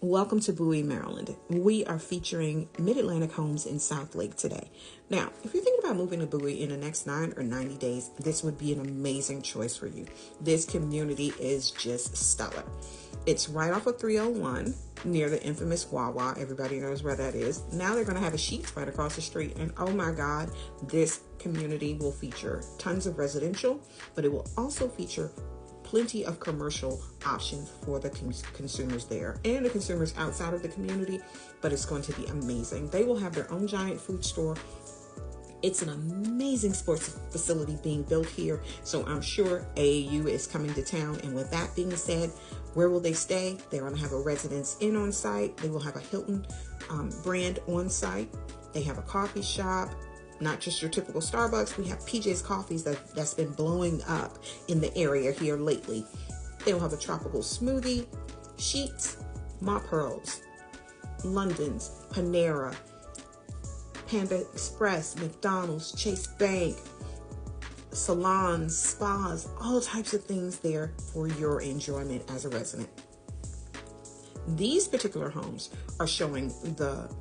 Welcome to Bowie, Maryland. We are featuring mid-Atlantic homes in South Lake today. Now, if you're thinking about moving to Bowie in the next 9 or 90 days, this would be an amazing choice for you. This community is just stellar. It's right off of 301 near the infamous Wawa. Everybody knows where that is. Now they're going to have a Sheetz right across the street. And oh my God, this community will feature tons of residential, but it will also feature plenty of commercial options for the consumers there and the consumers outside of the community, but it's going to be amazing. They will have their own giant food store. It's an amazing sports facility being built here, so I'm sure AAU is coming to town. And with that being said, where will they stay? They're going to have a Residence Inn on site. They will have a Hilton brand on site. They have a coffee shop. Not just your typical Starbucks. We have PJ's Coffees that's been blowing up in the area here lately. They will have a tropical smoothie, Sheetz, Ma Pearls, London's, Panera, Panda Express, McDonald's, Chase Bank, salons, spas, all types of things there for your enjoyment as a resident. These particular homes are showing the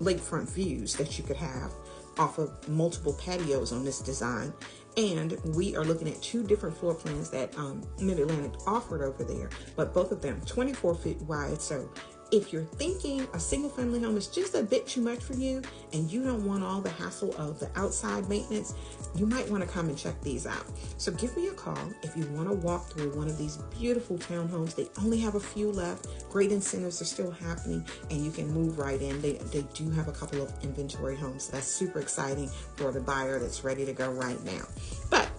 lakefront views that you could have off of multiple patios on this design. And we are looking at 2 different floor plans that Mid-Atlantic offered over there, but both of them 24 feet wide. So if you're thinking a single family home is just a bit too much for you and you don't want all the hassle of the outside maintenance, you might want to come and check these out. So give me a call if you want to walk through one of these beautiful townhomes. They only have a few left. Great incentives are still happening and you can move right in. They do have a couple of inventory homes. So that's super exciting for the buyer that's ready to go right now. But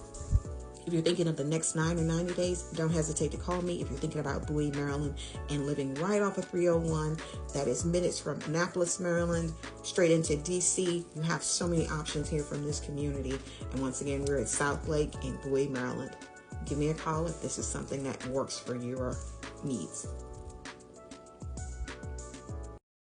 if you're thinking of the next 9 or 90 days, don't hesitate to call me. If you're thinking about Bowie, Maryland, and living right off of 301, that is minutes from Annapolis, Maryland, straight into DC. You have so many options here from this community. And once again, we're at South Lake in Bowie, Maryland. Give me a call if this is something that works for your needs.